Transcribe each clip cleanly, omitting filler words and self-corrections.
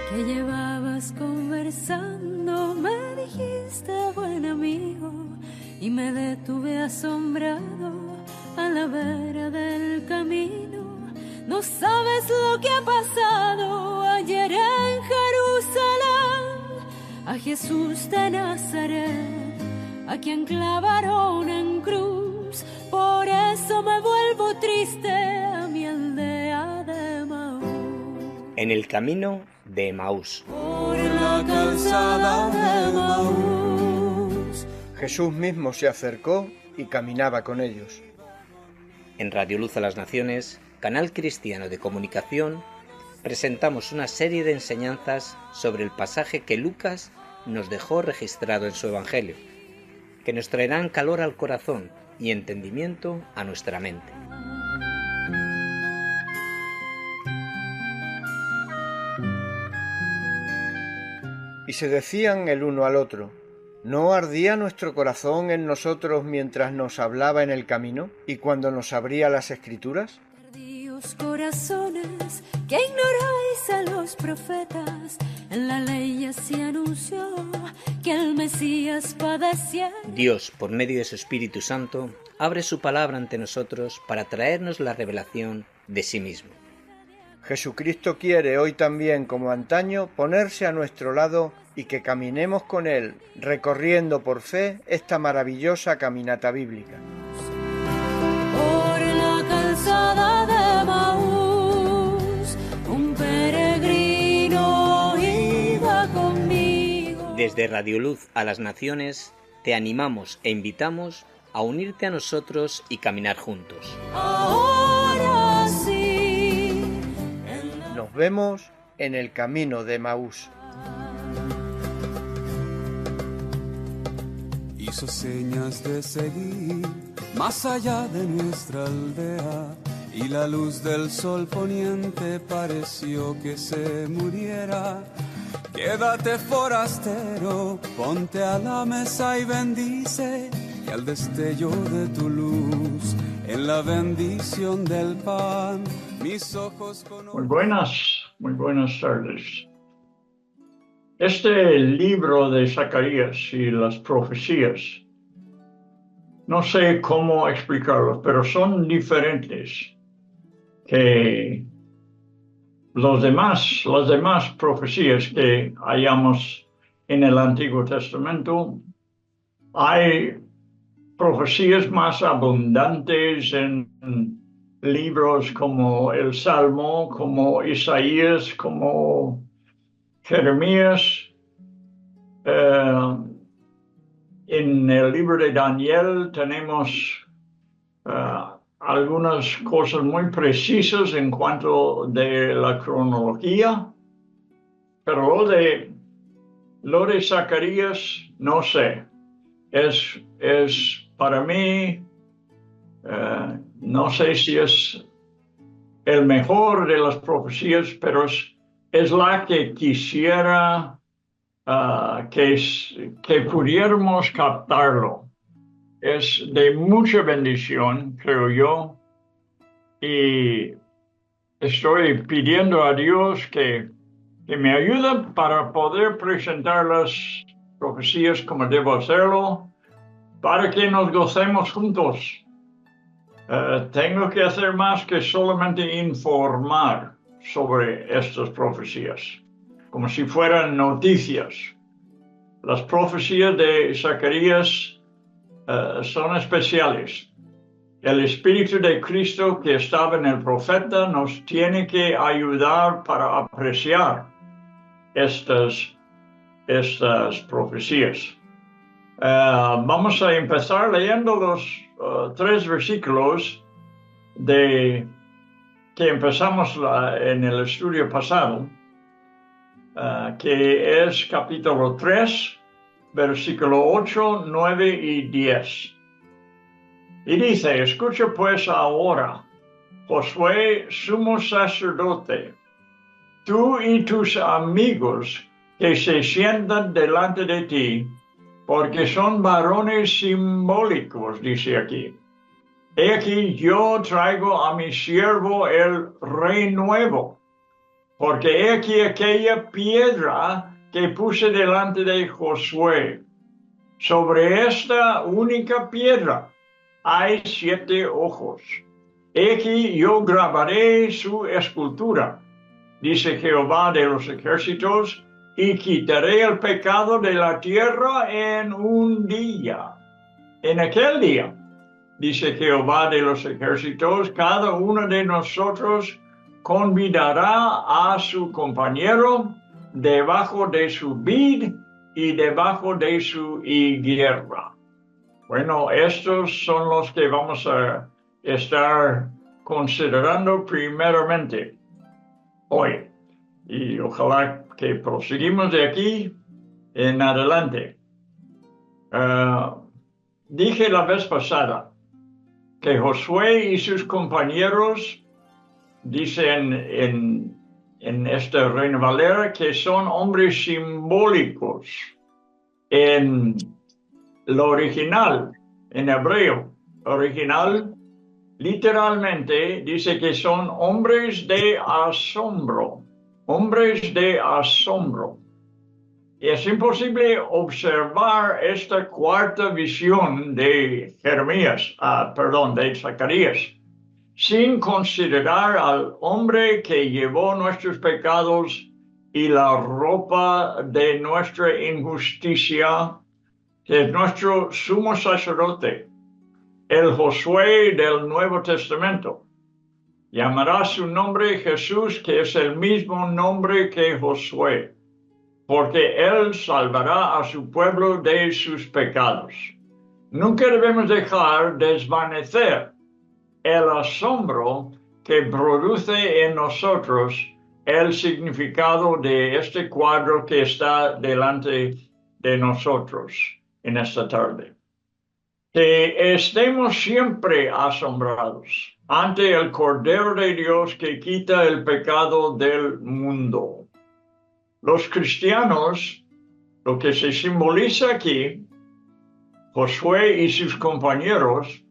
Que llevabas conversando, me dijiste buen amigo, y me detuve asombrado a la vera del camino. No sabes lo que ha pasado ayer en Jerusalén, a Jesús de Nazaret, a quien clavaron en cruz. Por eso me vuelvo triste a mi aldea de Maús. En el camino de Emaús. Por la calzada de Emaús. Jesús mismo se acercó y caminaba con ellos. En Radio Luz a las Naciones, canal cristiano de comunicación, presentamos una serie de enseñanzas sobre el pasaje que Lucas nos dejó registrado en su Evangelio, que nos traerán calor al corazón y entendimiento a nuestra mente. Y se decían el uno al otro: ¿no ardía nuestro corazón en nosotros mientras nos hablaba en el camino y cuando nos abría las Escrituras? Tardíos corazones que ignoráis a los profetas, en la ley ya se anunció que el Mesías padecía. Dios, por medio de su Espíritu Santo, abre su palabra ante nosotros para traernos la revelación de sí mismo. Jesucristo quiere hoy también, como antaño, ponerse a nuestro lado y que caminemos con Él, recorriendo por fe esta maravillosa caminata bíblica. Por la calzada de Maús, un peregrino iba conmigo. Desde Radio Luz a las Naciones, te animamos e invitamos a unirte a nosotros y caminar juntos. Ahora sí. Nos vemos en el camino de Emaús. Hizo señas de seguir más allá de nuestra aldea, y la luz del sol poniente pareció que se muriera. Quédate forastero, ponte a la mesa y bendice, y al destello de tu luz, en la bendición del pan, mis ojos Muy buenas tardes. Este libro de Zacarías y las profecías, no sé cómo explicarlos, pero son diferentes que las demás profecías que hallamos en el Antiguo Testamento. Hay profecías más abundantes en libros como el Salmo, como Isaías, como Jeremías. En el libro de Daniel tenemos algunas cosas muy precisas en cuanto de la cronología, pero lo de Zacarías, no sé. Es para mí, no sé si es el mejor de las profecías, pero es la que quisiera que pudiéramos captarlo. Es de mucha bendición, creo yo, y estoy pidiendo a Dios que me ayude para poder presentar las profecías como debo hacerlo, para que nos gocemos juntos. Tengo que hacer más que solamente informar sobre estas profecías, como si fueran noticias. Las profecías de Zacarías son especiales. El Espíritu de Cristo que estaba en el profeta nos tiene que ayudar para apreciar estas profecías. Vamos a empezar leyendo los 3 versículos que empezamos en el estudio pasado, que es capítulo 3, versículo 8, 9 y 10. Y dice: escucha pues ahora, Josué, sumo sacerdote, tú y tus amigos que se sientan delante de ti, porque son varones simbólicos, dice aquí. He aquí yo traigo a mi siervo el rey nuevo, porque he aquí aquella piedra que puse delante de Josué. Sobre esta única piedra hay 7 ojos. He aquí yo grabaré su escultura, dice Jehová de los ejércitos, y quitaré el pecado de la tierra en un día. En aquel día, dice Jehová de los ejércitos, cada uno de nosotros convidará a su compañero debajo de su vid y debajo de su higuera. Bueno, estos son los que vamos a estar considerando primeramente hoy. Y ojalá que proseguimos de aquí en adelante. Dije la vez pasada que Josué y sus compañeros dicen en esta Reina Valera que son hombres simbólicos. En lo original, en hebreo original, literalmente dice que son hombres de asombro. Hombres de asombro. Es imposible observar esta cuarta visión de de Zacarías, sin considerar al hombre que llevó nuestros pecados y la ropa de nuestra injusticia, que es nuestro sumo sacerdote, el Josué del Nuevo Testamento. Llamará su nombre Jesús, que es el mismo nombre que Josué, porque él salvará a su pueblo de sus pecados. Nunca debemos dejar desvanecer el asombro que produce en nosotros el significado de este cuadro que está delante de nosotros en esta tarde. Que estemos siempre asombrados ante el Cordero de Dios que quita el pecado del mundo. Los cristianos, lo que se simboliza aquí, Josué y sus compañeros,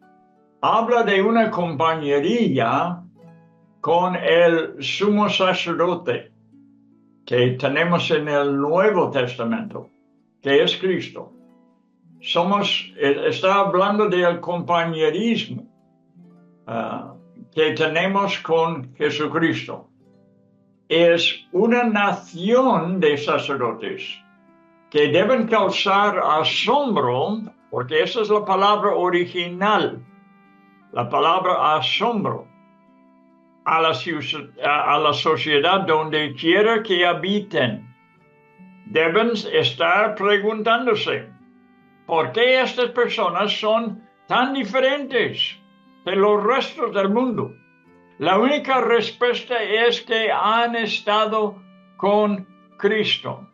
habla de una compañería con el sumo sacerdote que tenemos en el Nuevo Testamento, que es Cristo. Está hablando del compañerismo que tenemos con Jesucristo. Es una nación de sacerdotes que deben causar asombro, porque esa es la palabra original, la palabra asombro, a la sociedad donde quiera que habiten. Deben estar preguntándose, ¿por qué estas personas son tan diferentes de los restos del mundo? La única respuesta es que han estado con Cristo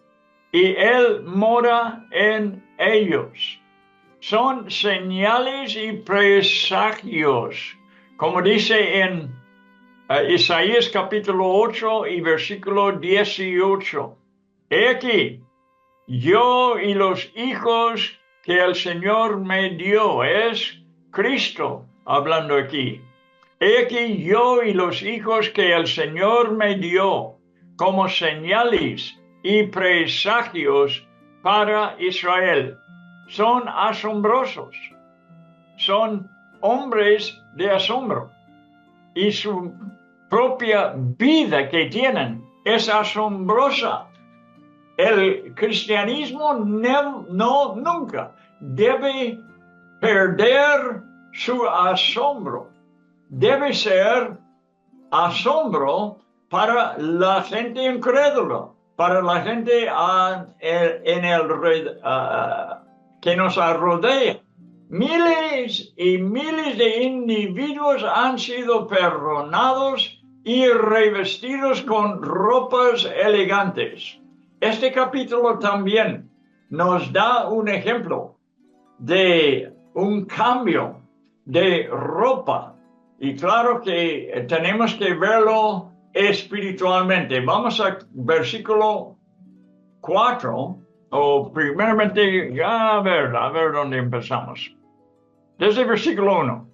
y Él mora en ellos. Son señales y presagios, como dice en Isaías capítulo 8 y versículo 18. He aquí, yo y los hijos que el Señor me dio, es Cristo hablando aquí. He aquí yo y los hijos que el Señor me dio como señales y presagios para Israel. Son asombrosos, son hombres de asombro y su propia vida que tienen es asombrosa. El cristianismo nunca debe perder su asombro. Debe ser asombro para la gente incrédula, para la gente que nos rodea. Miles y miles de individuos han sido perdonados y revestidos con ropas elegantes. Este capítulo también nos da un ejemplo de un cambio de ropa. Y claro que tenemos que verlo espiritualmente. Vamos a versículo 4, o primeramente, a ver dónde empezamos. Desde versículo 1.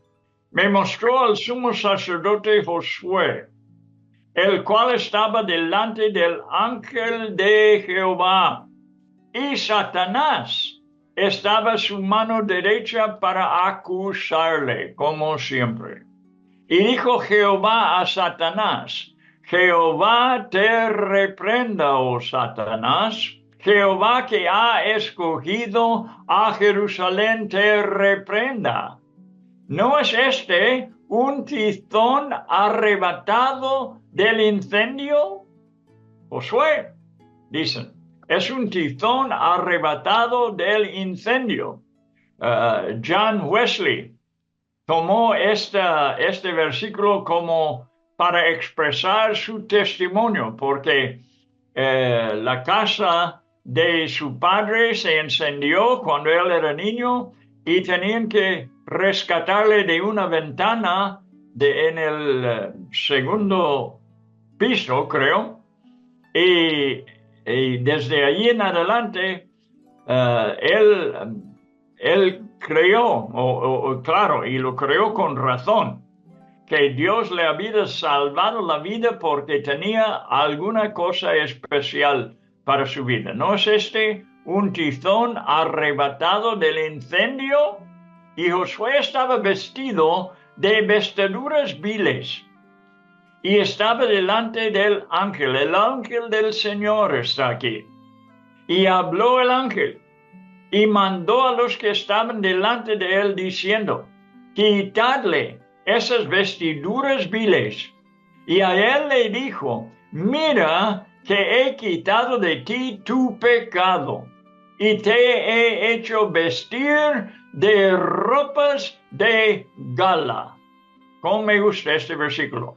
Me mostró al sumo sacerdote Josué, el cual estaba delante del ángel de Jehová, y Satanás estaba a su mano derecha para acusarle, como siempre. Y dijo Jehová a Satanás: Jehová te reprenda, oh Satanás. Jehová que ha escogido a Jerusalén te reprenda. ¿No es este un tizón arrebatado del incendio? Josué, dicen, es un tizón arrebatado del incendio. John Wesley tomó este versículo como para expresar su testimonio, porque la casa de su padre se incendió cuando él era niño y tenían que rescatarle de una ventana en el segundo piso, creo, y desde allí en adelante él creyó, claro, y lo creyó con razón, que Dios le había salvado la vida porque tenía alguna cosa especial para su vida. ¿No es este un tizón arrebatado del incendio? Y Josué estaba vestido de vestiduras viles y estaba delante del ángel. El ángel del Señor está aquí. Y habló el ángel y mandó a los que estaban delante de él diciendo: quitadle esas vestiduras viles. Y a él le dijo: mira que he quitado de ti tu pecado y te he hecho vestir de ropas de gala. ¿Cómo me gusta este versículo?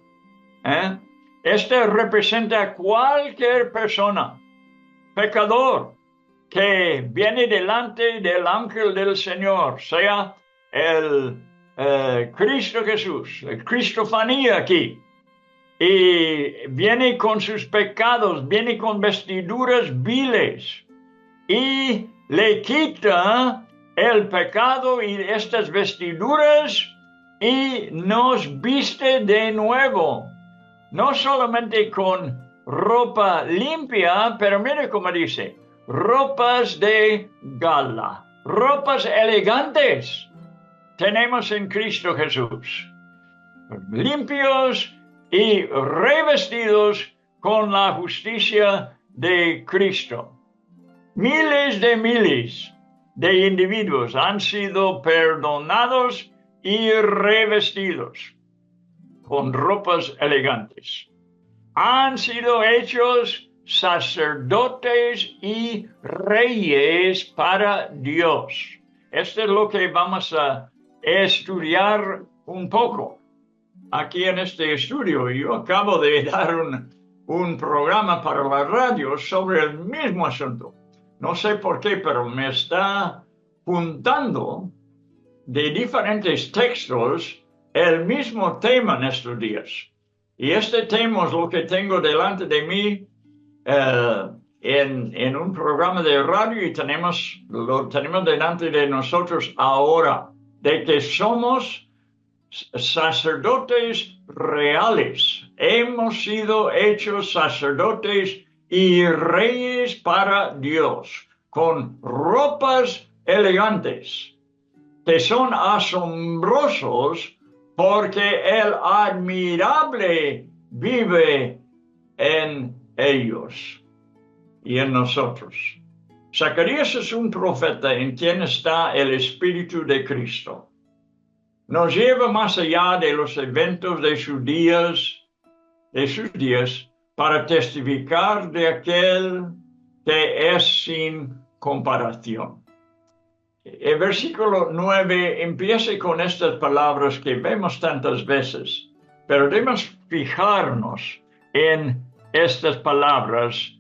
Este representa a cualquier persona, pecador, que viene delante del ángel del Señor, sea el Cristo Jesús, el Cristofanía aquí, y viene con sus pecados, viene con vestiduras viles, y le quita el pecado y estas vestiduras y nos viste de nuevo, no solamente con ropa limpia, pero mire cómo dice: ropas de gala, ropas elegantes tenemos en Cristo Jesús, limpios y revestidos con la justicia de Cristo. Miles de individuos han sido perdonados y revestidos con ropas elegantes. Han sido hechos sacerdotes y reyes para Dios. Esto es lo que vamos a estudiar un poco aquí en este estudio. Yo acabo de dar un programa para la radio sobre el mismo asunto. No sé por qué, pero me está juntando de diferentes textos el mismo tema en estos días. Y este tema es lo que tengo delante de mí en un programa de radio, y lo tenemos delante de nosotros ahora, de que somos sacerdotes reales. Hemos sido hechos sacerdotes y reyes para Dios, con ropas elegantes, que son asombrosos porque el admirable vive en ellos y en nosotros. Zacarías es un profeta en quien está el Espíritu de Cristo. Nos lleva más allá de los eventos de sus días, para testificar de aquel que es sin comparación. El versículo 9 empieza con estas palabras que vemos tantas veces, pero debemos fijarnos en estas palabras.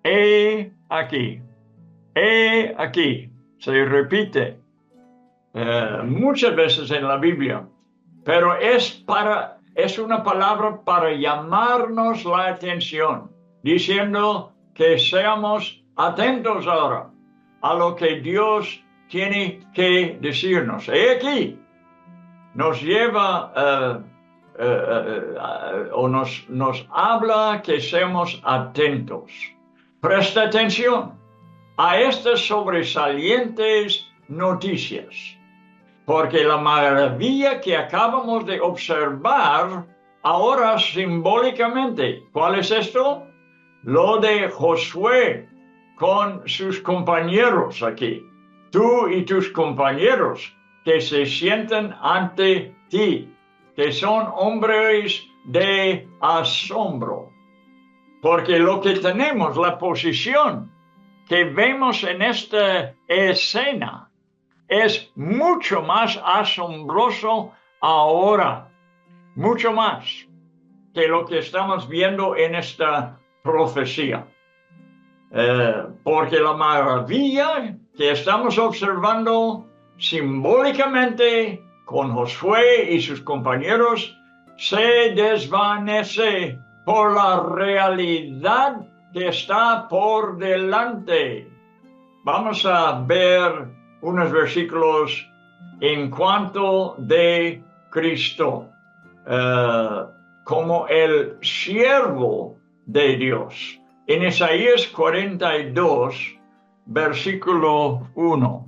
He aquí, se repite muchas veces en la Biblia, pero es para es una palabra para llamarnos la atención, diciendo que seamos atentos ahora a lo que Dios tiene que decirnos. He aquí, nos lleva o nos habla que seamos atentos. Presta atención a estas sobresalientes noticias, porque la maravilla que acabamos de observar ahora simbólicamente, ¿cuál es esto? Lo de Josué con sus compañeros aquí. Tú y tus compañeros que se sientan ante ti, que son hombres de asombro. Porque lo que tenemos, la posición que vemos en esta escena, es mucho más asombroso ahora, mucho más que lo que estamos viendo en esta profecía. Porque la maravilla que estamos observando simbólicamente con Josué y sus compañeros se desvanece por la realidad que está por delante. Vamos a ver unos versículos en cuanto de Cristo, como el siervo de Dios. En Isaías 42, versículo 1,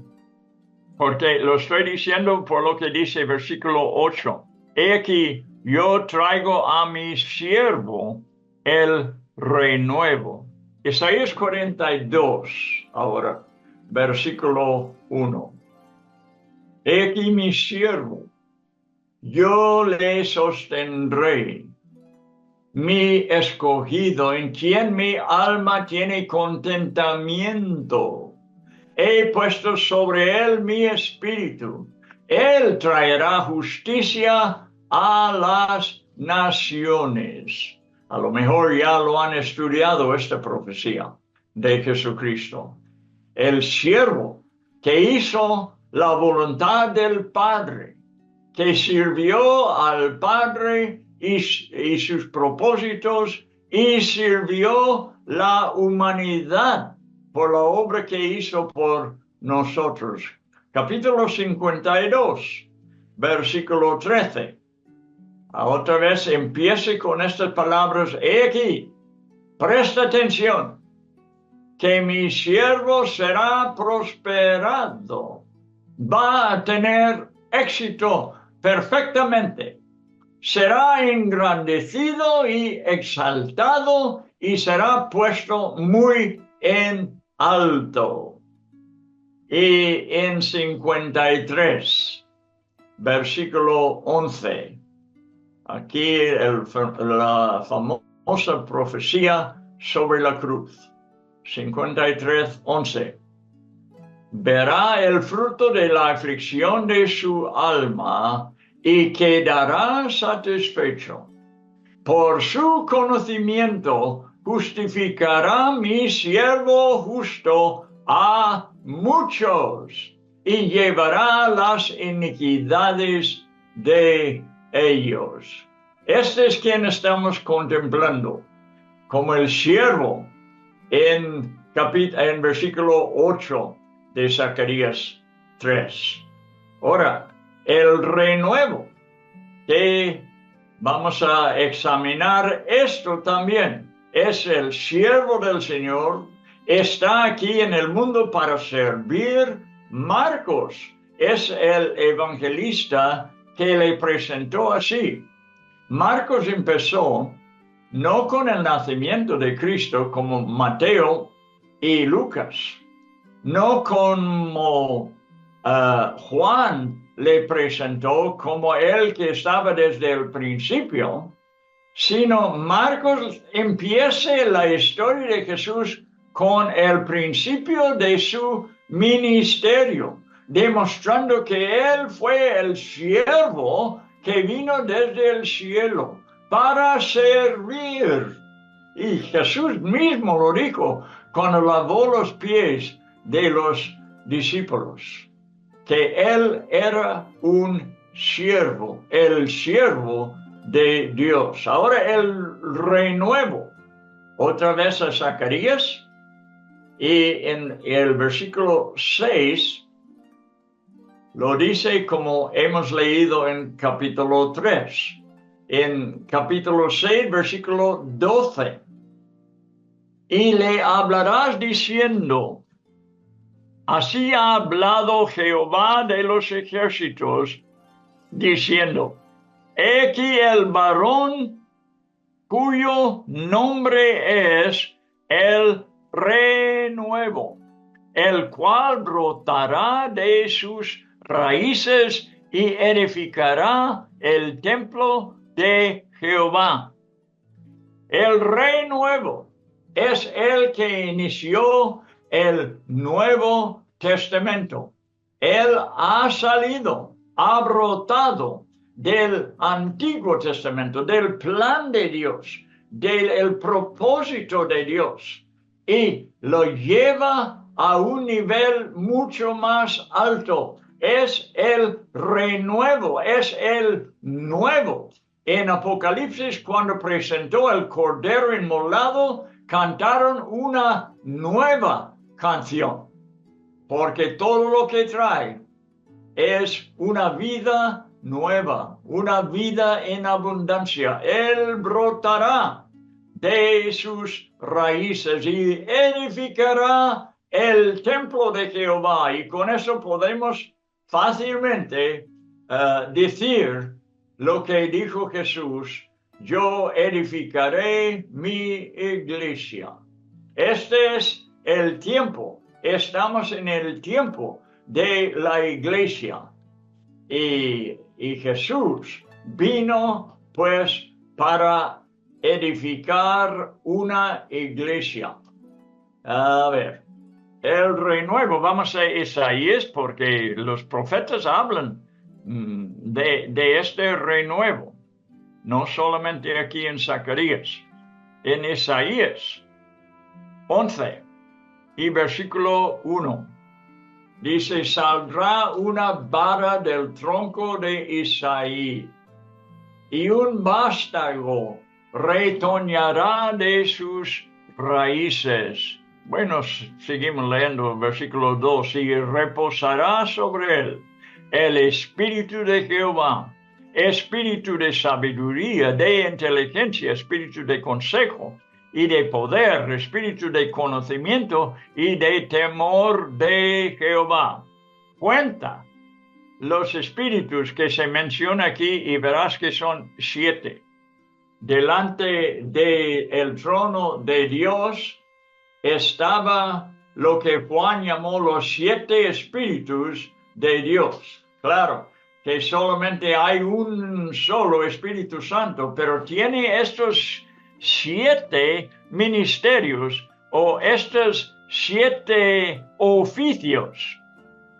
porque lo estoy diciendo por lo que dice versículo 8. He aquí, yo traigo a mi siervo el renuevo. Isaías 42, ahora, versículo 1. He aquí mi siervo, yo le sostendré, mi escogido, en quien mi alma tiene contentamiento. He puesto sobre él mi espíritu. Él traerá justicia a las naciones. A lo mejor ya lo han estudiado esta profecía de Jesucristo. El siervo que hizo la voluntad del Padre, que sirvió al Padre y sus propósitos y sirvió la humanidad por la obra que hizo por nosotros. Capítulo 52, versículo 13. Otra vez empiece con estas palabras. He aquí, presta atención, que mi siervo será prosperado, va a tener éxito perfectamente, será engrandecido y exaltado y será puesto muy en alto. Y en 53, versículo 11, aquí la famosa profecía sobre la cruz. 53, 11. Verá el fruto de la aflicción de su alma y quedará satisfecho. Por su conocimiento justificará mi siervo justo a muchos y llevará las iniquidades de ellos. Este es quien estamos contemplando como el siervo en versículo 8 de Zacarías 3. Ahora, el renuevo, que vamos a examinar esto también, es el siervo del Señor, está aquí en el mundo para servir. Marcos es el evangelista que le presentó así. Marcos empezó no con el nacimiento de Cristo como Mateo y Lucas, no como Juan le presentó como el que estaba desde el principio, sino Marcos empieza la historia de Jesús con el principio de su ministerio, demostrando que él fue el siervo que vino desde el cielo para servir. Y Jesús mismo lo dijo cuando lavó los pies de los discípulos, que él era un siervo, el siervo de Dios. Ahora el renuevo, otra vez a Zacarías, y en el versículo 6 lo dice como hemos leído en capítulo 3. En capítulo 6, versículo 12. Y le hablarás diciendo, así ha hablado Jehová de los ejércitos, diciendo, he aquí el varón cuyo nombre es el renuevo, el cual brotará de sus raíces y edificará el templo de Jehová. El renuevo es el que inició el Nuevo Testamento. Él ha salido, ha brotado del Antiguo Testamento, del plan de Dios, del propósito de Dios, y lo lleva a un nivel mucho más alto. Es el renuevo, es el nuevo. En Apocalipsis, cuando presentó el Cordero Inmolado, cantaron una nueva canción, porque todo lo que trae es una vida nueva, una vida en abundancia. Él brotará de sus raíces y edificará el templo de Jehová. Y con eso podemos fácilmente decir lo que dijo Jesús: yo edificaré mi iglesia. Este es el tiempo. Estamos en el tiempo de la iglesia. Y Jesús vino pues para edificar una iglesia. A ver, el renuevo, vamos a Isaías, porque los profetas hablan de este renuevo, no solamente aquí en Zacarías. En Isaías 11 y versículo 1 dice: saldrá una vara del tronco de Isaí, y un vástago retoñará de sus raíces. Bueno, seguimos leyendo el versículo 2. Y reposará sobre él el espíritu de Jehová, espíritu de sabiduría, de inteligencia, espíritu de consejo y de poder, espíritu de conocimiento y de temor de Jehová. Cuenta los espíritus que se menciona aquí y verás que son 7. Delante del trono de Dios estaba lo que Juan llamó los 7 espíritus de Dios. Claro que solamente hay un solo Espíritu Santo, pero tiene estos 7 ministerios o estos 7 oficios.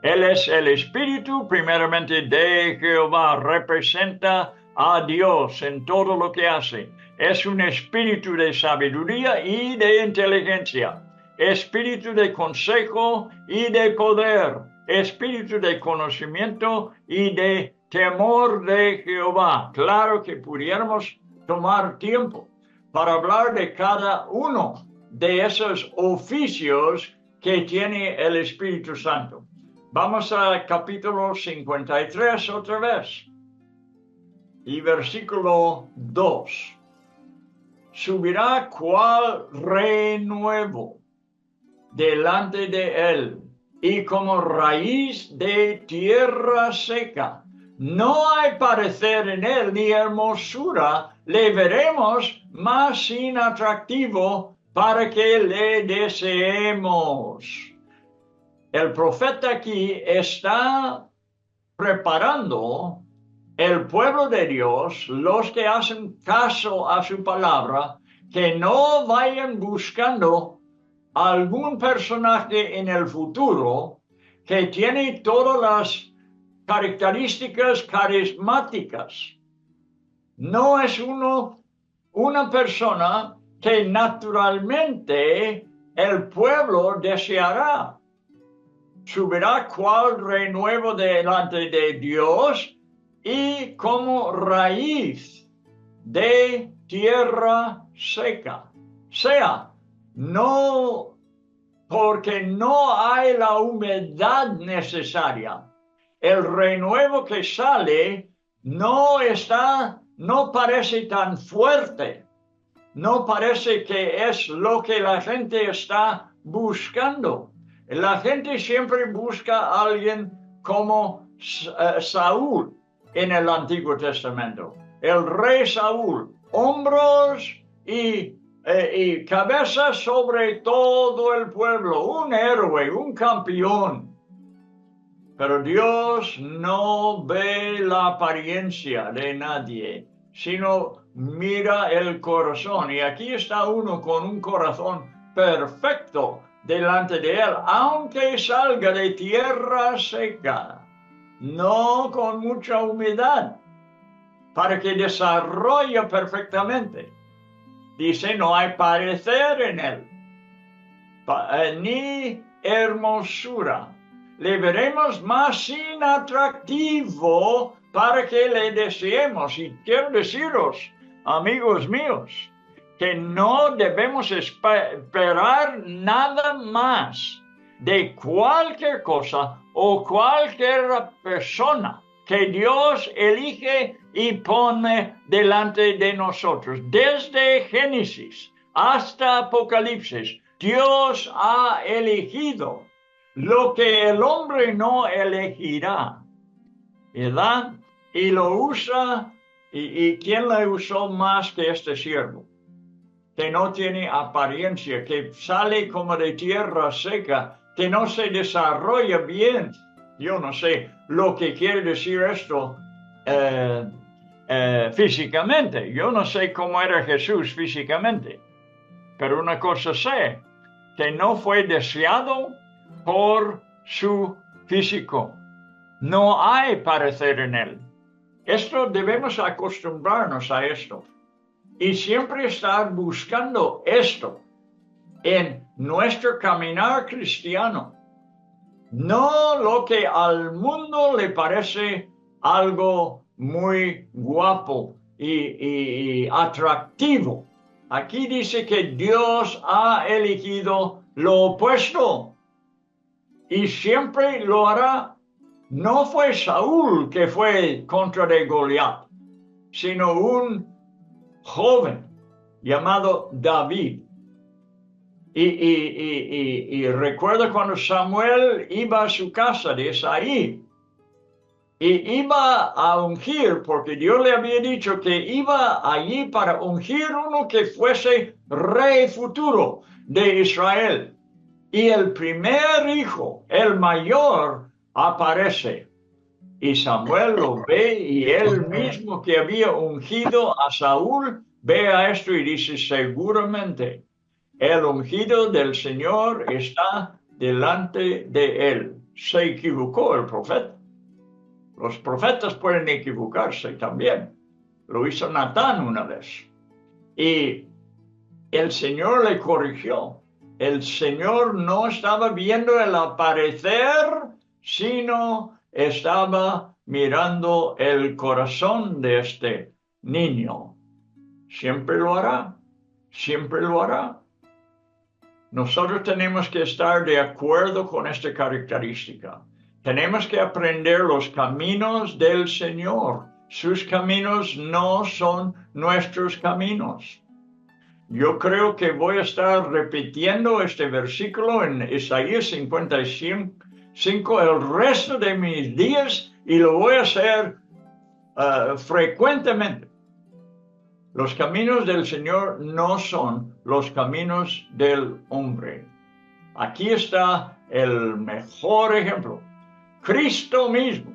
Él es el Espíritu, primeramente, de Jehová, representa a Dios en todo lo que hace. Es un espíritu de sabiduría y de inteligencia, espíritu de consejo y de poder, espíritu de conocimiento y de temor de Jehová. Claro que pudiéramos tomar tiempo para hablar de cada uno de esos oficios que tiene el Espíritu Santo. Vamos al capítulo 53 otra vez. Y versículo 2. Subirá cual renuevo delante de él, y como raíz de tierra seca. No hay parecer en él ni hermosura, le veremos más sin atractivo para que le deseemos. El profeta aquí está preparando el pueblo de Dios, los que hacen caso a su palabra, que no vayan buscando algún personaje en el futuro que tiene todas las características carismáticas. No es una persona que naturalmente el pueblo deseará. Subirá cual renuevo delante de Dios y como raíz de tierra seca. Sea, no porque no hay la humedad necesaria. El renuevo que sale no parece tan fuerte. No parece que es lo que la gente está buscando. La gente siempre busca a alguien como Saúl en el Antiguo Testamento. El rey Saúl, hombros y cabeza sobre todo el pueblo, un héroe, un campeón. Pero Dios no ve la apariencia de nadie, sino mira el corazón. Y aquí está uno con un corazón perfecto delante de él, aunque salga de tierra seca, no con mucha humedad, para que desarrolle perfectamente. Dice, no hay parecer en él, ni hermosura. Le veremos más inatractivo para que le deseemos. Y quiero deciros, amigos míos, que no debemos esperar nada más de cualquier cosa o cualquier persona que Dios elige y pone delante de nosotros. Desde Génesis hasta Apocalipsis, Dios ha elegido lo que el hombre no elegirá, ¿verdad? Y lo usa, ¿y quién le usó más que este siervo? Que no tiene apariencia, que sale como de tierra seca, que no se desarrolla bien. Yo no sé lo que quiere decir esto físicamente. Yo no sé cómo era Jesús físicamente. Pero una cosa sé, que no fue deseado por su físico. No hay parecer en él. Esto debemos acostumbrarnos a esto. Y siempre estar buscando esto en nuestro caminar cristiano. No lo que al mundo le parece algo muy guapo y atractivo. Aquí dice que Dios ha elegido lo opuesto y siempre lo hará. No fue Saúl que fue contra de Goliat, sino un joven llamado David. Y recuerda cuando Samuel iba a su casa de Isaí y iba a ungir, porque Dios le había dicho que iba allí para ungir uno que fuese rey futuro de Israel. Y el primer hijo, el mayor, aparece. Y Samuel lo ve y él mismo que había ungido a Saúl ve a esto y dice, seguramente el ungido del Señor está delante de él. Se equivocó el profeta. Los profetas pueden equivocarse también. Lo hizo Natán una vez. Y el Señor le corrigió. El Señor no estaba viendo el aparecer, sino estaba mirando el corazón de este niño. Siempre lo hará. Siempre lo hará. Nosotros tenemos que estar de acuerdo con esta característica. Tenemos que aprender los caminos del Señor. Sus caminos no son nuestros caminos. Yo creo que voy a estar repitiendo este versículo en Isaías 55 el resto de mis días y lo voy a hacer frecuentemente. Los caminos del Señor no son los caminos del hombre. Aquí está el mejor ejemplo. Cristo mismo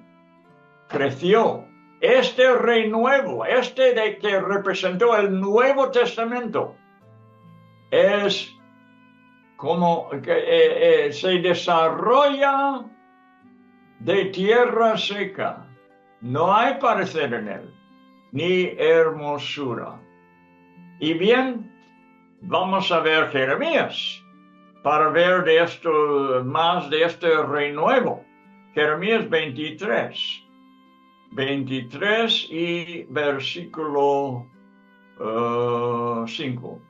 creció. Este renuevo, de que representó el Nuevo Testamento, es como que se desarrolla de tierra seca. No hay parecer en él, ni hermosura. Y bien, vamos a ver Jeremías para ver de esto, más de este renuevo. Jeremías 23 y versículo 5.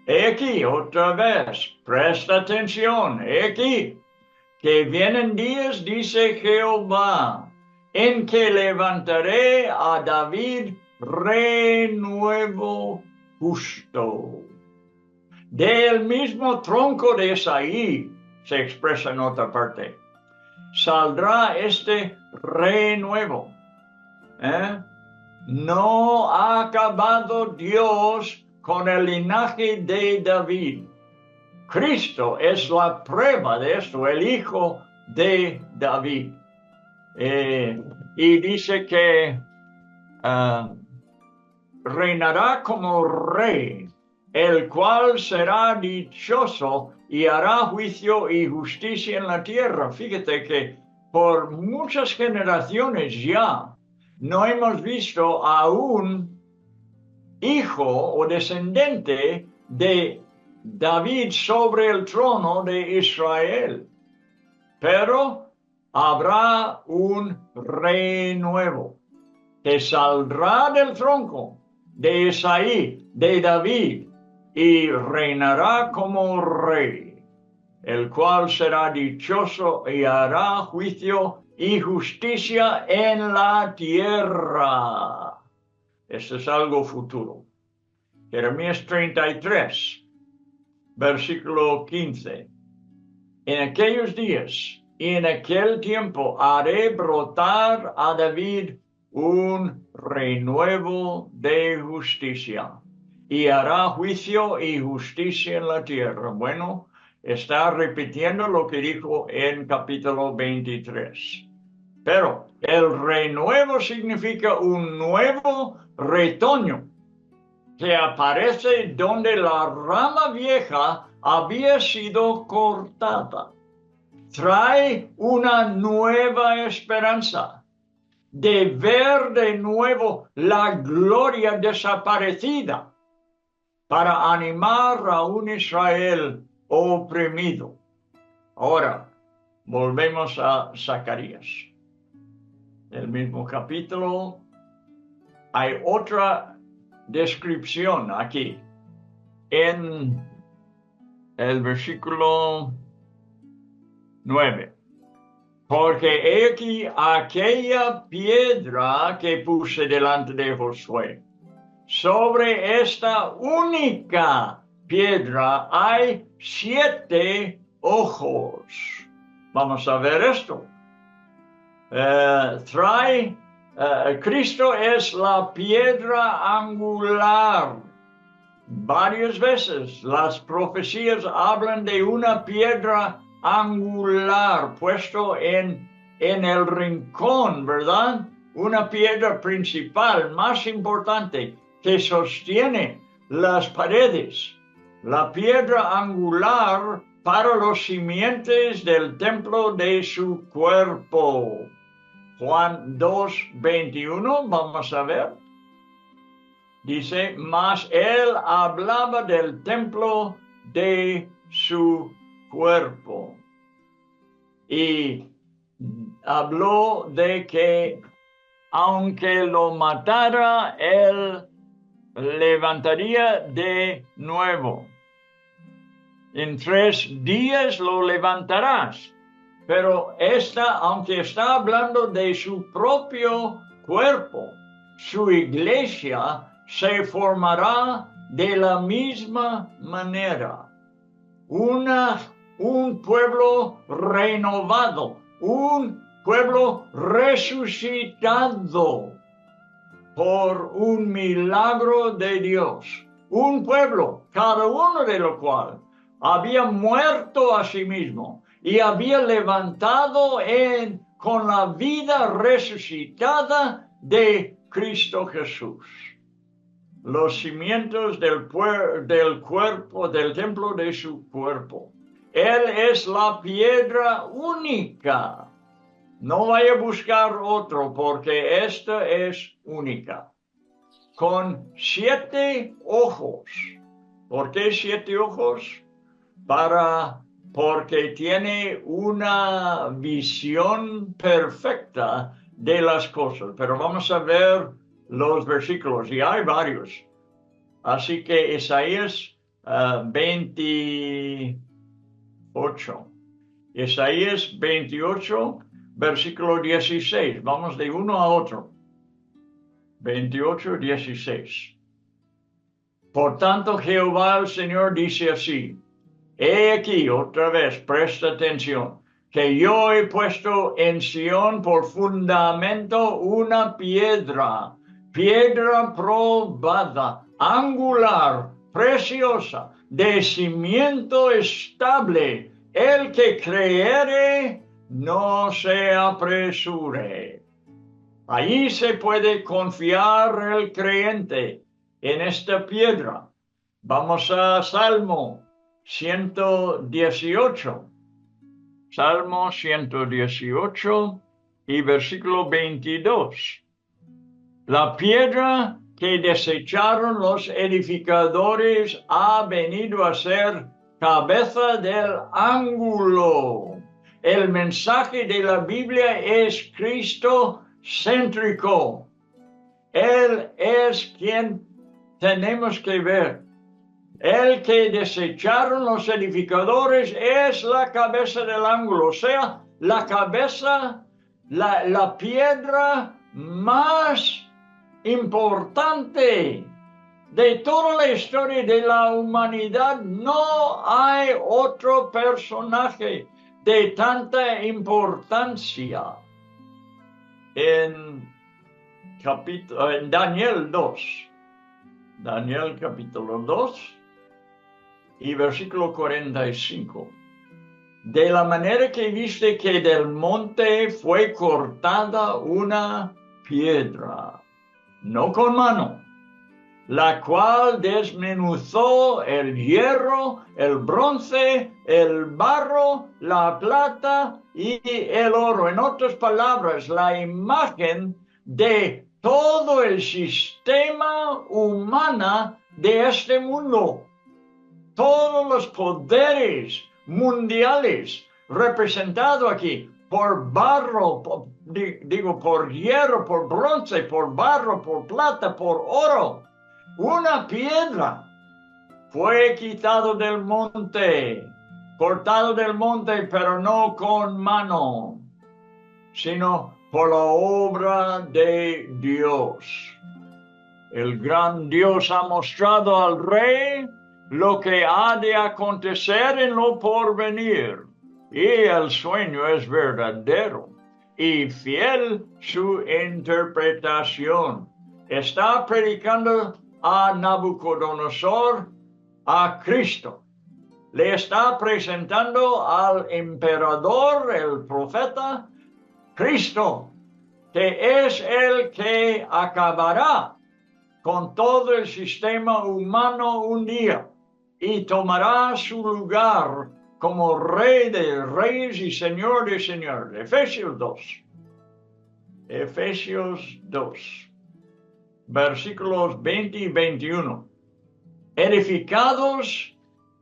He aquí, otra vez, presta atención, he aquí, que vienen días, dice Jehová, en que levantaré a David rey nuevo justo. Del mismo tronco de Isaí, se expresa en otra parte, saldrá este rey nuevo. No ha acabado Dios con el linaje de David. Cristo es la prueba de esto, el hijo de David. Y dice que reinará como rey, el cual será dichoso y hará juicio y justicia en la tierra. Fíjate que por muchas generaciones ya no hemos visto a un hijo o descendiente de David sobre el trono de Israel. Pero habrá un rey nuevo que saldrá del tronco de Isaí, de David, y reinará como rey, el cual será dichoso y hará juicio y justicia en la tierra. Esto es algo futuro. Jeremías 33, versículo 15. En aquellos días y en aquel tiempo haré brotar a David un renuevo de justicia y hará juicio y justicia en la tierra. Bueno, está repitiendo lo que dijo en capítulo 23. Pero el renuevo significa un nuevo retoño que aparece donde la rama vieja había sido cortada. Trae una nueva esperanza de ver de nuevo la gloria desaparecida para animar a un Israel oprimido. Ahora, volvemos a Zacarías. El mismo capítulo, hay otra descripción aquí en el versículo 9. Porque he aquí aquella piedra que puse delante de Josué. Sobre esta única piedra hay 7 ojos. Vamos a ver esto. Cristo es la piedra angular. Varias veces las profecías hablan de una piedra angular puesto en el rincón, ¿verdad? Una piedra principal, más importante, que sostiene las paredes. La piedra angular para los simientes del templo de su cuerpo. Juan 2:21, vamos a ver. Dice, mas él hablaba del templo de su cuerpo. Y habló de que aunque lo matara, él levantaría de nuevo. En 3 días lo levantarás. Pero aunque está hablando de su propio cuerpo, su iglesia se formará de la misma manera. Un pueblo renovado, un pueblo resucitado por un milagro de Dios. Un pueblo, cada uno de los cuales había muerto a sí mismo y había levantado con la vida resucitada de Cristo Jesús. Los cimientos del cuerpo, del templo de su cuerpo. Él es la piedra única. No vaya a buscar otro porque esta es única. Con 7 ojos. ¿Por qué 7 ojos? Porque tiene una visión perfecta de las cosas. Pero vamos a ver los versículos, y hay varios. Así que Isaías 28. Isaías 28, versículo 16. Vamos de uno a otro. 28, 16. Por tanto, Jehová el Señor dice así: he aquí, otra vez, presta atención, que yo he puesto en Sión por fundamento una piedra probada, angular, preciosa, de cimiento estable. El que creyere, no se apresure. Allí se puede confiar el creyente en esta piedra. Vamos a Salmo 118. Salmo 118 y versículo 22. La piedra que desecharon los edificadores ha venido a ser cabeza del ángulo. El mensaje de la Biblia es Cristo céntrico. Él es quien tenemos que ver. El que desecharon los edificadores es la cabeza del ángulo, o sea, la cabeza, la piedra más importante de toda la historia de la humanidad. No hay otro personaje de tanta importancia. En Daniel 2, Daniel capítulo 2 y versículo 45. De la manera que viste que del monte fue cortada una piedra, no con mano, la cual desmenuzó el hierro, el bronce, el barro, la plata y el oro. En otras palabras, la imagen de todo el sistema humano de este mundo. Todos los poderes mundiales representados aquí por barro, por hierro, por bronce, por barro, por plata, por oro. Una piedra fue quitado del monte, cortado del monte, pero no con mano, sino por la obra de Dios. El gran Dios ha mostrado al rey lo que ha de acontecer en lo porvenir, y el sueño es verdadero y fiel su interpretación. Está predicando a Nabucodonosor a Cristo. Le está presentando al emperador, el profeta, Cristo, que es el que acabará con todo el sistema humano un día y tomará su lugar como Rey de Reyes y Señor de Señores. Efesios 2. Efesios 2. Versículos 20 y 21. Edificados,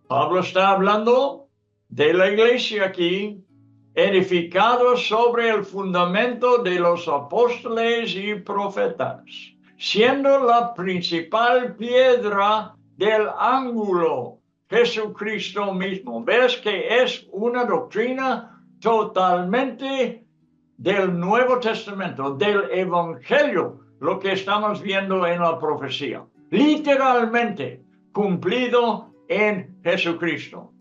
Pablo está hablando de la iglesia aquí, edificados sobre el fundamento de los apóstoles y profetas, siendo la principal piedra del ángulo Jesucristo mismo. ¿Ves que es una doctrina totalmente del Nuevo Testamento, del Evangelio, lo que estamos viendo en la profecía? Literalmente cumplido en Jesucristo,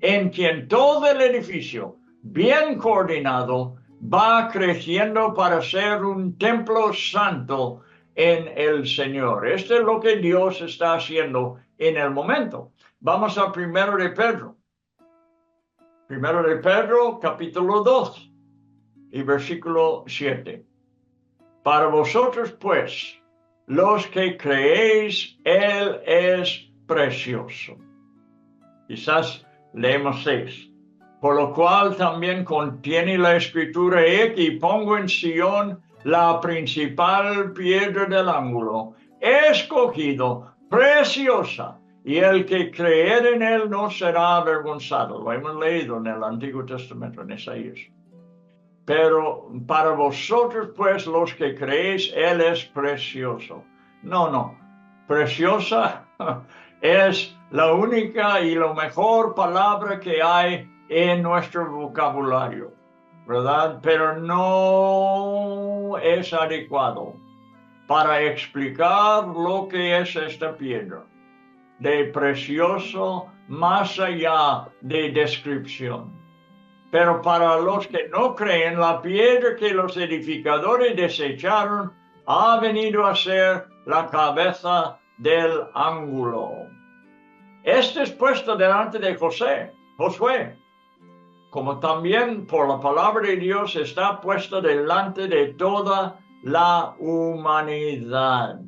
en quien todo el edificio, bien coordinado, va creciendo para ser un templo santo en el Señor. Esto es lo que Dios está haciendo en el momento. Vamos a 1 de Pedro. 1 de Pedro, capítulo 2 y versículo 7. Para vosotros, pues, los que creéis, Él es precioso. Quizás leemos 6. Por lo cual también contiene la Escritura: he aquí pongo en Sión la principal piedra del ángulo, escogido, preciosa, y el que creyere en él no será avergonzado. Lo hemos leído en el Antiguo Testamento, en Isaías. Pero para vosotros, pues, los que creéis, él es precioso. No, preciosa Es la única y la mejor palabra que hay en nuestro vocabulario, ¿verdad? Pero no es adecuado para explicar lo que es esta piedra, de precioso más allá de descripción. Pero para los que no creen, la piedra que los edificadores desecharon ha venido a ser la cabeza del ángulo. Este es puesto delante de Josué, como también por la palabra de Dios está puesto delante de toda la humanidad.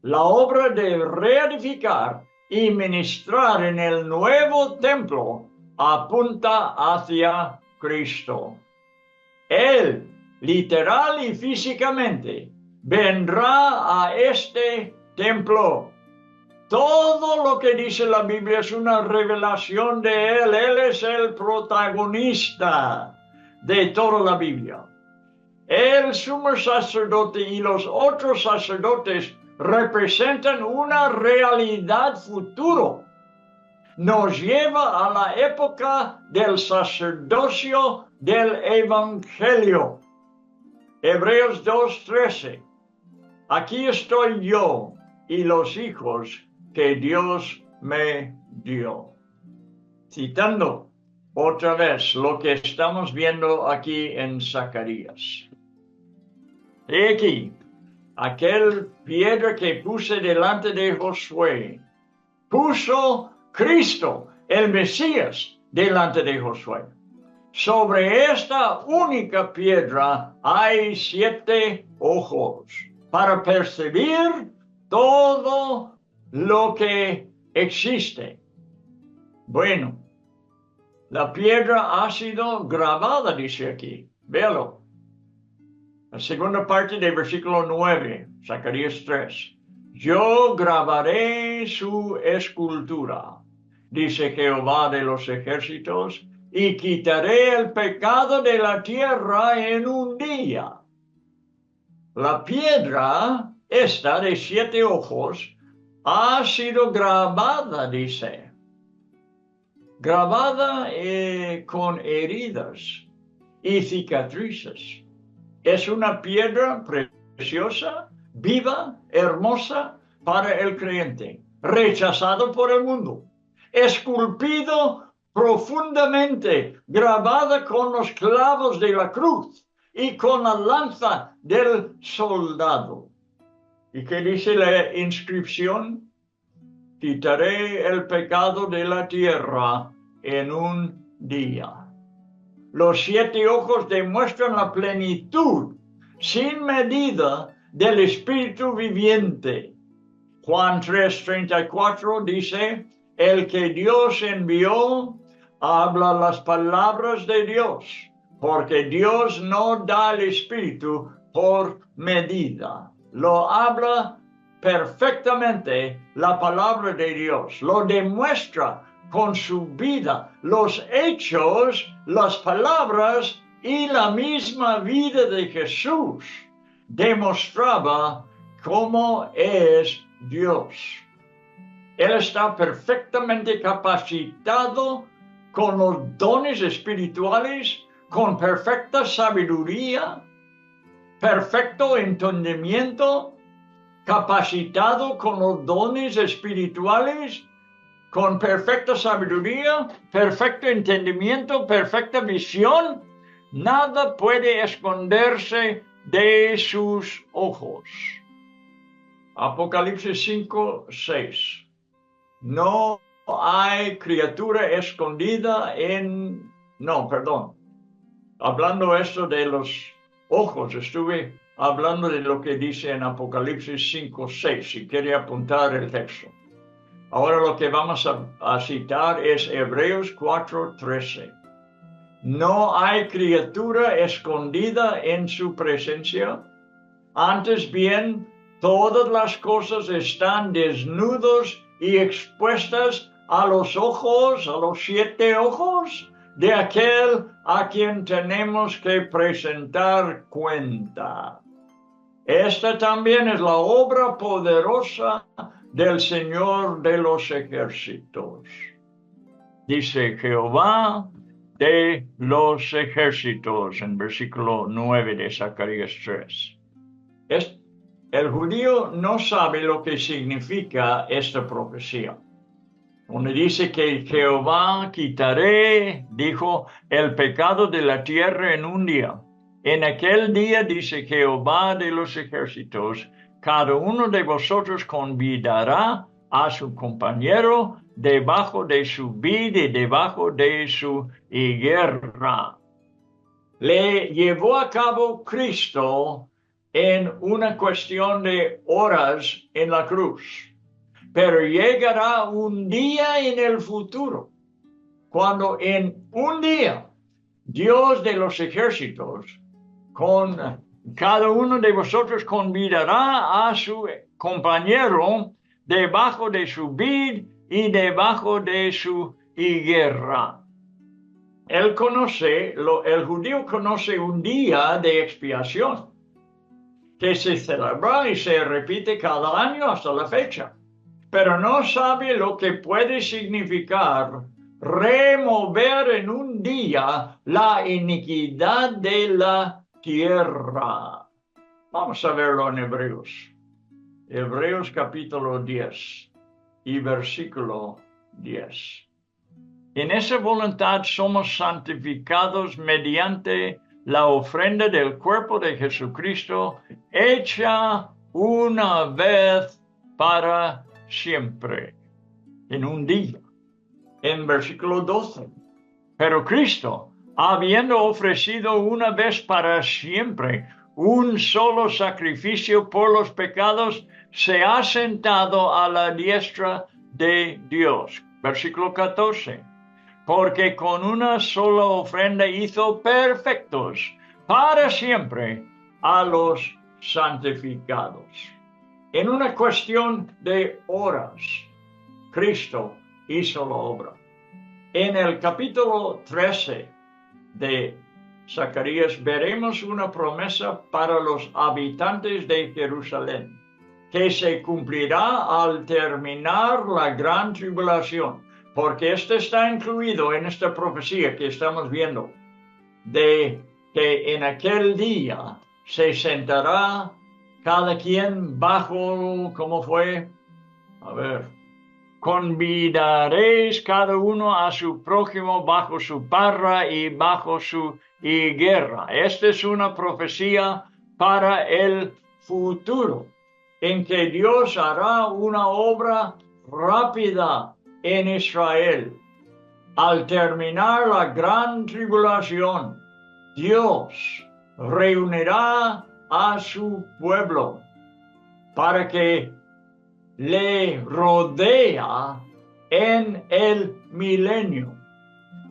La obra de reedificar y ministrar en el nuevo templo apunta hacia Cristo. Él, literal y físicamente, vendrá a este templo. Todo lo que dice la Biblia es una revelación de Él. Él es el protagonista de toda la Biblia. El sumo sacerdote y los otros sacerdotes representan una realidad futuro. Nos lleva a la época del sacerdocio del Evangelio. Hebreos 2:13. Aquí estoy yo y los hijos que Dios me dio. Citando otra vez lo que estamos viendo aquí en Zacarías. He aquí, aquel piedra que puse delante de Josué, puso Cristo, el Mesías, delante de Josué. Sobre esta única piedra hay 7 ojos para percibir todo lo que existe. Bueno, la piedra ha sido grabada, dice aquí. Véalo. La segunda parte del versículo 9, Zacarías 3. Yo grabaré su escultura, dice Jehová de los ejércitos, y quitaré el pecado de la tierra en un día. La piedra, esta de 7 ojos, ha sido grabada, dice. Grabada con heridas y cicatrices. Es una piedra preciosa, viva, hermosa para el creyente, rechazado por el mundo, esculpido profundamente, grabada con los clavos de la cruz y con la lanza del soldado. ¿Y qué dice la inscripción? Quitaré el pecado de la tierra en un día. Los 7 ojos demuestran la plenitud, sin medida, del Espíritu viviente. Juan 3:34 dice, el que Dios envió habla las palabras de Dios, porque Dios no da el Espíritu por medida. Lo habla perfectamente la palabra de Dios, lo demuestra con su vida, los hechos, las palabras y la misma vida de Jesús demostraba cómo es Dios. Él está perfectamente capacitado con los dones espirituales, con perfecta sabiduría, perfecto entendimiento, capacitado con los dones espirituales, con perfecta sabiduría, perfecto entendimiento, perfecta visión. Nada puede esconderse de sus ojos. Apocalipsis 5:6. No hay criatura escondida hablando esto de los ojos, estuve hablando de lo que dice en Apocalipsis 5:6, si quiere apuntar el texto. Ahora lo que vamos a citar es Hebreos 4:13. No hay criatura escondida en su presencia, antes bien, todas las cosas están desnudos y expuestas a los ojos, a los 7 ojos de aquel a quien tenemos que presentar cuenta. Esta también es la obra poderosa del Señor de los ejércitos. Dice Jehová de los ejércitos en versículo 9 de Zacarías 3. El judío no sabe lo que significa esta profecía. Donde dice que Jehová quitaré, dijo, el pecado de la tierra en un día. En aquel día, dice Jehová de los ejércitos, cada uno de vosotros convidará a su compañero debajo de su vid y debajo de su higuera. Le llevó a cabo Cristo en una cuestión de horas en la cruz. Pero llegará un día en el futuro, cuando en un día Dios de los ejércitos, con cada uno de vosotros convidará a su compañero debajo de su vid y debajo de su higuera. El judío conoce un día de expiación que se celebra y se repite cada año hasta la fecha, pero no sabe lo que puede significar remover en un día la iniquidad de la tierra. Vamos a verlo en Hebreos. Hebreos capítulo 10 y versículo 10. En esa voluntad somos santificados mediante la ofrenda del cuerpo de Jesucristo, hecha una vez para siempre, en un día. En versículo 12. Pero Cristo, habiendo ofrecido una vez para siempre un solo sacrificio por los pecados, se ha sentado a la diestra de Dios. Versículo 14. Porque con una sola ofrenda hizo perfectos para siempre a los santificados. En una cuestión de horas, Cristo hizo la obra. En el capítulo 13 de Zacarías veremos una promesa para los habitantes de Jerusalén, que se cumplirá al terminar la gran tribulación, porque esto está incluido en esta profecía que estamos viendo, de que en aquel día se sentará cada quien bajo, ¿cómo fue? Convidaréis cada uno a su prójimo bajo su parra y bajo su higuera. Esta es una profecía para el futuro, en que Dios hará una obra rápida en Israel. Al terminar la gran tribulación, Dios reunirá a su pueblo para que le rodea en el milenio.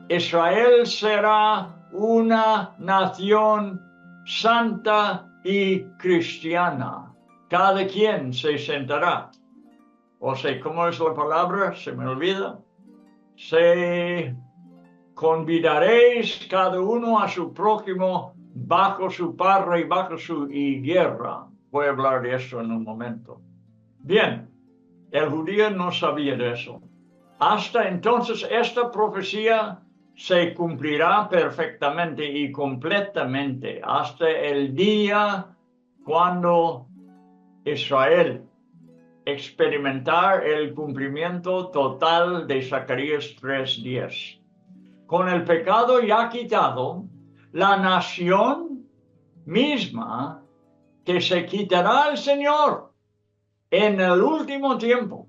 Israel será una nación santa y cristiana. Cada quien se sentará. O sea, ¿cómo es la palabra? Se me olvida. Se convidaréis cada uno a su prójimo bajo su parra y bajo su higuera. Voy a hablar de eso en un momento. Bien, el judío no sabía de eso. Hasta entonces esta profecía se cumplirá perfectamente y completamente hasta el día cuando Israel experimentar el cumplimiento total de Zacarías 3:10. Con el pecado ya quitado, la nación misma que se quitará al Señor en el último tiempo,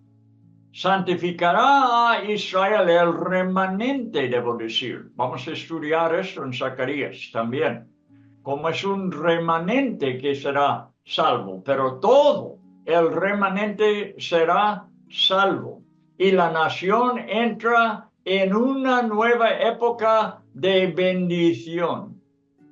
santificará a Israel, el remanente, debo decir. Vamos a estudiar esto en Zacarías también, como es un remanente que será salvo, pero todo el remanente será salvo. Y la nación entra en una nueva época de bendición.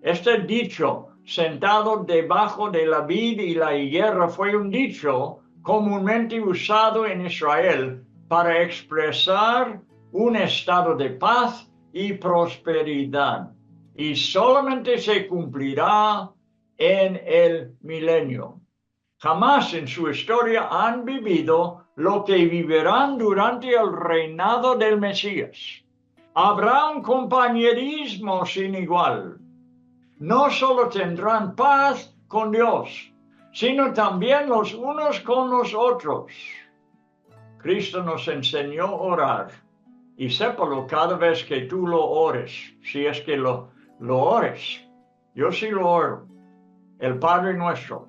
Este dicho, sentado debajo de la vid y la higuera, fue un dicho comúnmente usado en Israel para expresar un estado de paz y prosperidad, y solamente se cumplirá en el milenio. Jamás en su historia han vivido lo que vivirán durante el reinado del Mesías. Habrá un compañerismo sin igual. No solo tendrán paz con Dios, sino también los unos con los otros. Cristo nos enseñó a orar, y sépalo cada vez que tú lo ores, si es que lo ores. Yo sí lo oro. El Padre nuestro,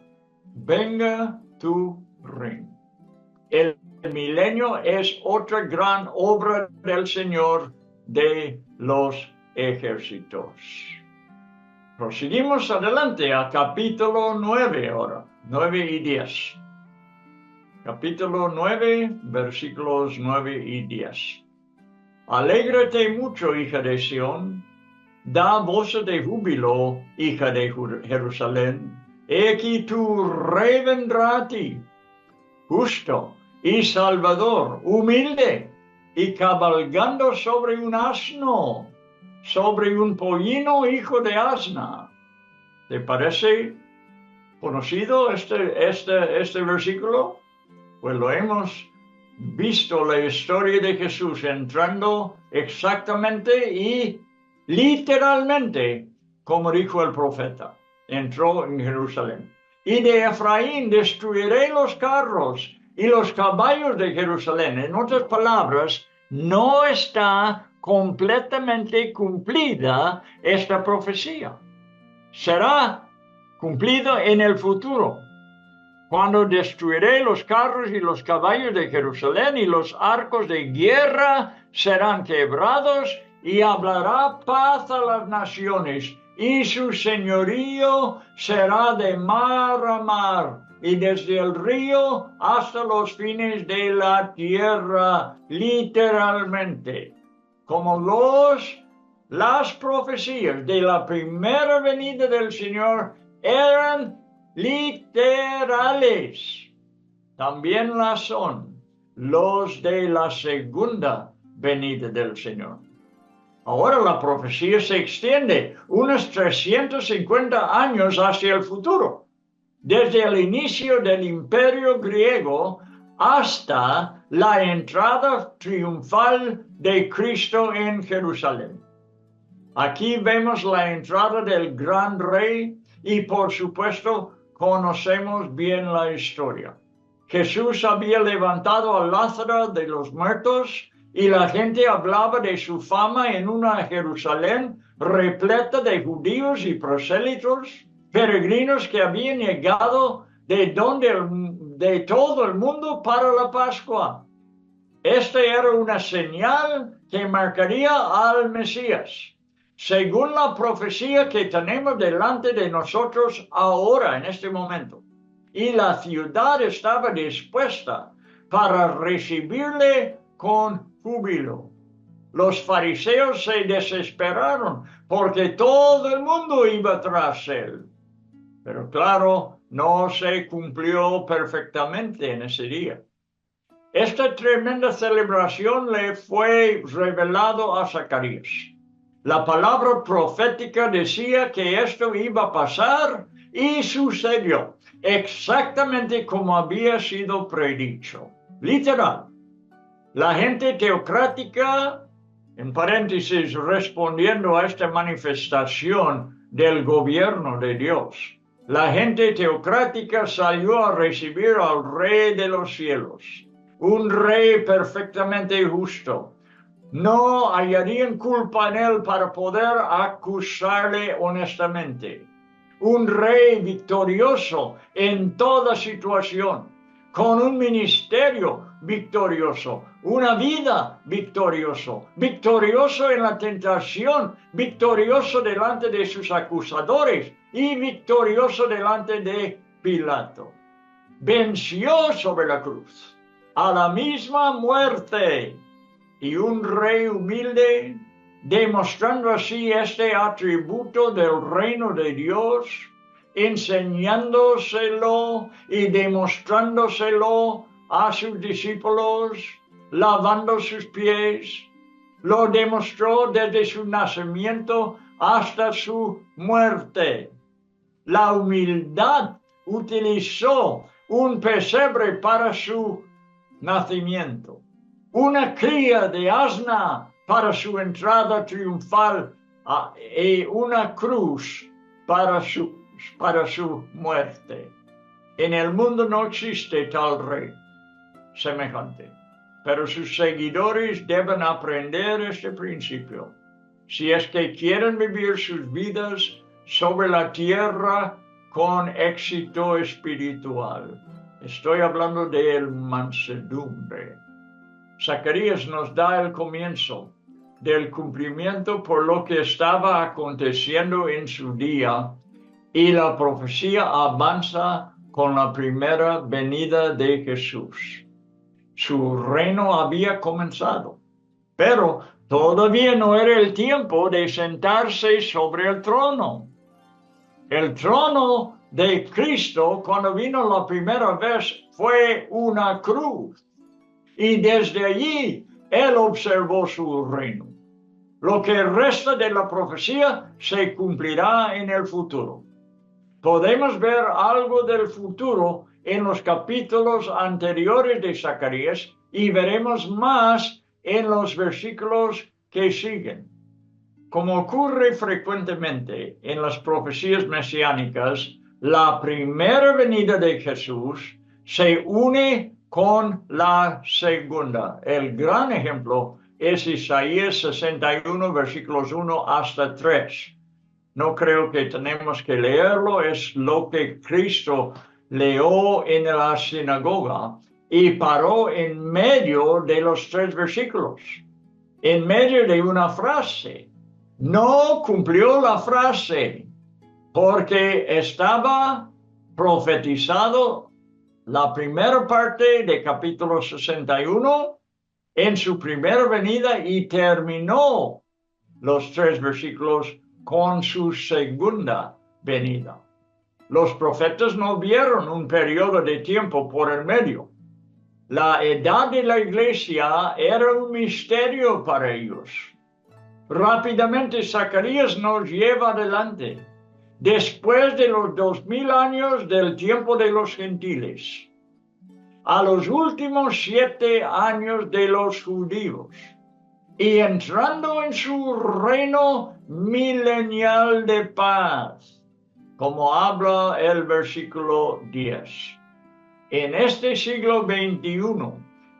venga tu reino. El milenio es otra gran obra del Señor de los ejércitos. Proseguimos adelante a capítulo 9 ahora, 9 y 10. Capítulo 9, versículos 9 y 10. Alégrate mucho, hija de Sión, da voces de júbilo, hija de Jerusalén. He aquí tu rey vendrá a ti, justo y salvador, humilde y cabalgando sobre un asno, sobre un pollino hijo de asna. ¿Te parece conocido este versículo? Pues lo hemos visto la historia de Jesús entrando exactamente y literalmente como dijo el profeta. Entró en Jerusalén. Y de Efraín destruiré los carros y los caballos de Jerusalén. En otras palabras, no está completamente cumplida esta profecía. Será cumplido en el futuro, cuando destruiré los carros y los caballos de Jerusalén y los arcos de guerra serán quebrados y hablará paz a las naciones y su señorío será de mar a mar y desde el río hasta los fines de la tierra, literalmente, como las profecías de la primera venida del Señor eran literales. También las son los de la segunda venida del Señor. Ahora la profecía se extiende unos 350 años hacia el futuro, desde el inicio del Imperio griego hasta la entrada triunfal de Cristo en Jerusalén. Aquí vemos la entrada del gran rey y por supuesto conocemos bien la historia. Jesús había levantado a Lázaro de los muertos y la gente hablaba de su fama en una Jerusalén repleta de judíos y prosélitos, peregrinos que habían llegado de todo el mundo para la Pascua. Esta era una señal que marcaría al Mesías, según la profecía que tenemos delante de nosotros ahora, en este momento. Y la ciudad estaba dispuesta para recibirle con júbilo. Los fariseos se desesperaron porque todo el mundo iba tras él. Pero claro, no se cumplió perfectamente en ese día. Esta tremenda celebración le fue revelado a Zacarías. La palabra profética decía que esto iba a pasar y sucedió exactamente como había sido predicho. Literal. La gente teocrática, en paréntesis, respondiendo a esta manifestación del gobierno de Dios, la gente teocrática salió a recibir al Rey de los cielos, un Rey perfectamente justo. No hallarían culpa en él para poder acusarle honestamente. Un Rey victorioso en toda situación, con un ministerio victorioso, una vida victorioso en la tentación, victorioso delante de sus acusadores y victorioso delante de Pilato. Venció sobre la cruz a la misma muerte y un rey humilde, demostrando así este atributo del reino de Dios, enseñándoselo y demostrándoselo a sus discípulos, lavando sus pies. Lo demostró desde su nacimiento hasta su muerte. La humildad utilizó un pesebre para su nacimiento, una cría de asna para su entrada triunfal y una cruz para su muerte. En el mundo no existe tal rey semejante, pero sus seguidores deben aprender este principio si es que quieren vivir sus vidas sobre la tierra con éxito espiritual. Estoy hablando de mansedumbre. Zacarías nos da el comienzo del cumplimiento por lo que estaba aconteciendo en su día, y la profecía avanza con la primera venida de Jesús. Su reino había comenzado, pero todavía no era el tiempo de sentarse sobre el trono. El trono de Cristo, cuando vino la primera vez, fue una cruz, y desde allí Él observó su reino. Lo que resta de la profecía se cumplirá en el futuro. Podemos ver algo del futuro en los capítulos anteriores de Zacarías y veremos más en los versículos que siguen. Como ocurre frecuentemente en las profecías mesiánicas, la primera venida de Jesús se une con la segunda. El gran ejemplo es Isaías 61, versículos 1 hasta 3. No creo que tenemos que leerlo, es lo que Cristo leyó en la sinagoga y paró en medio de los 3 versículos, en medio de una frase. No cumplió la frase porque estaba profetizado la primera parte de capítulo 61 en su primera venida y terminó los 3 versículos con su segunda venida. Los profetas no vieron un periodo de tiempo por el medio. La edad de la iglesia era un misterio para ellos. Rápidamente Zacarías nos lleva adelante, después de los 2000 años del tiempo de los gentiles, a los últimos 7 años de los judíos, y entrando en su reino milenial de paz, como habla el versículo 10. En este siglo XXI,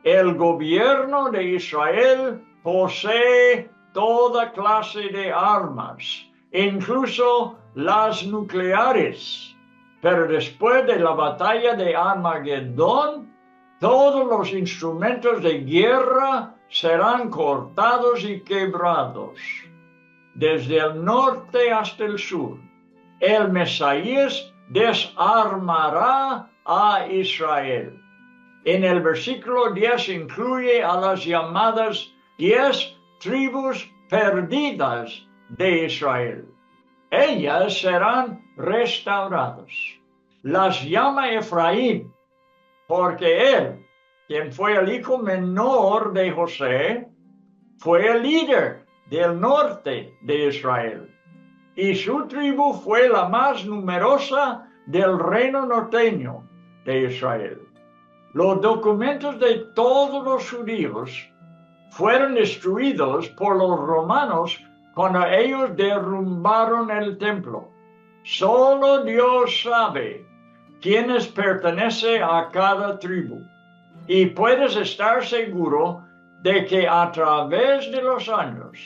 el gobierno de Israel posee toda clase de armas, incluso las nucleares. Pero después de la batalla de Armagedón, todos los instrumentos de guerra serán cortados y quebrados. Desde el norte hasta el sur, el Mesías desarmará a Israel. En el versículo 10 incluye a las llamadas 10 tribus perdidas de Israel. Ellas serán restauradas. Las llama Efraín, porque él, quien fue el hijo menor de José, fue el líder del norte de Israel, y su tribu fue la más numerosa del reino norteño de Israel. Los documentos de todos los judíos fueron destruidos por los romanos cuando ellos derrumbaron el templo. Solo Dios sabe quiénes pertenecen a cada tribu, y puedes estar seguro de que a través de los años,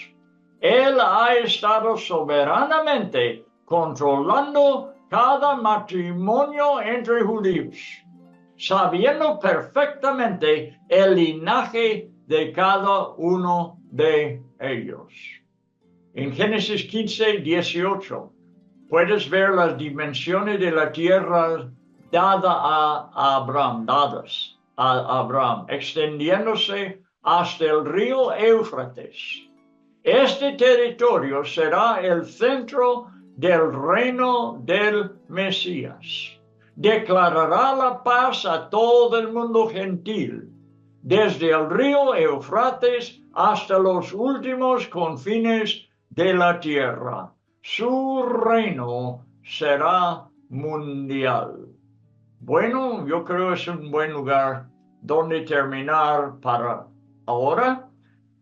Él ha estado soberanamente controlando cada matrimonio entre judíos, sabiendo perfectamente el linaje de cada uno de ellos. En Génesis 15, 18, puedes ver las dimensiones de la tierra dadas a Abraham, extendiéndose hasta el río Éufrates. Este territorio será el centro del reino del Mesías. Declarará la paz a todo el mundo gentil, desde el río Éufrates hasta los últimos confines de la tierra. Su reino será mundial. Bueno, yo creo que es un buen lugar dónde terminar para ahora.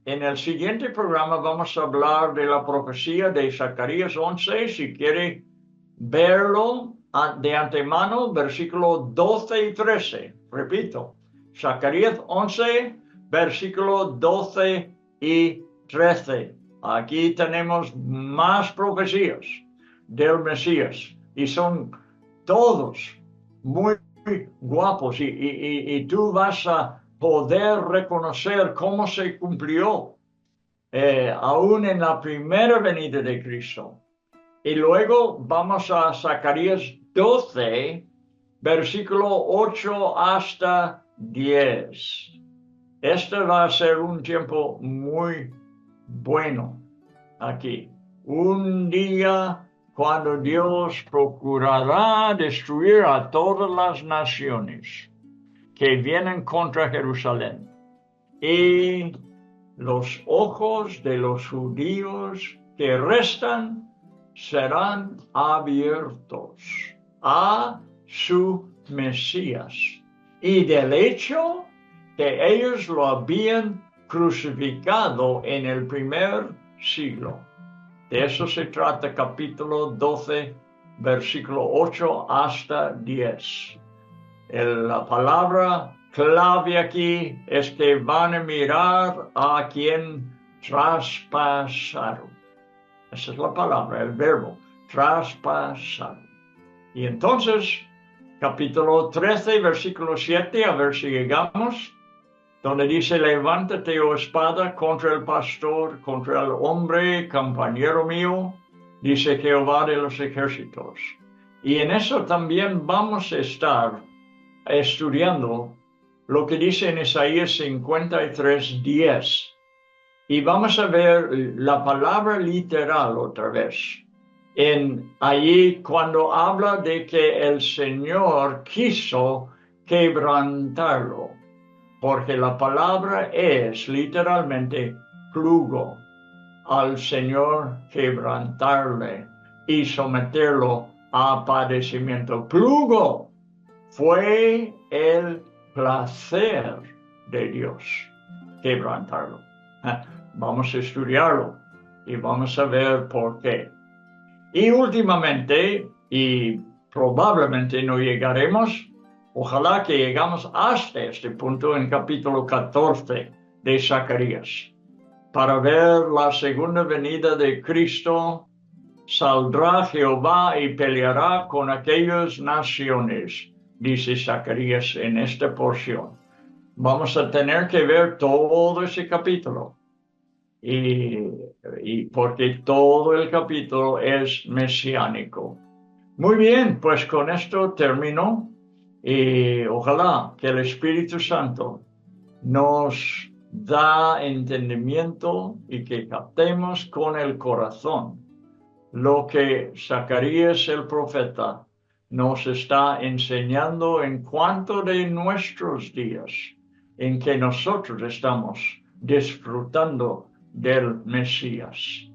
En el siguiente programa vamos a hablar de la profecía de Zacarías 11. Si quiere verlo de antemano, versículo 12 y 13. Repito, Zacarías 11, versículo 12 y 13. Aquí tenemos más profecías del Mesías y son todos muy guapos y tú vas a poder reconocer cómo se cumplió aún en la primera venida de Cristo. Y luego vamos a Zacarías 12, versículo 8 hasta 10. Este va a ser un tiempo muy bueno aquí. Un día cuando Dios procurará destruir a todas las naciones que vienen contra Jerusalén. Y los ojos de los judíos que restan serán abiertos a su Mesías y del hecho que ellos lo habían crucificado en el primer siglo. De eso se trata capítulo 12, versículo 8 hasta 10. La palabra clave aquí es que van a mirar a quien traspasaron. Esa es la palabra, el verbo, traspasar. Y entonces, capítulo 13, versículo 7, a ver si llegamos, donde dice, levántate, oh espada, contra el pastor, contra el hombre, compañero mío, dice Jehová de los ejércitos. Y en eso también vamos a estar estudiando lo que dice en Isaías 53, 10. Y vamos a ver la palabra literal otra vez. Allí cuando habla de que el Señor quiso quebrantarlo, porque la palabra es literalmente plugo, al Señor quebrantarle y someterlo a padecimiento. Plugo fue el placer de Dios quebrantarlo. Vamos a estudiarlo y vamos a ver por qué. Y últimamente, y probablemente no llegaremos, ojalá que llegamos hasta este punto en capítulo 14 de Zacarías, para ver la segunda venida de Cristo. Saldrá Jehová y peleará con aquellas naciones, dice Zacarías en esta porción. Vamos a tener que ver todo ese capítulo. Y porque todo el capítulo es mesiánico. Muy bien, pues con esto termino y ojalá que el Espíritu Santo nos da entendimiento y que captemos con el corazón lo que Zacarías el profeta nos está enseñando en cuanto de nuestros días, en que nosotros estamos disfrutando del Mesías.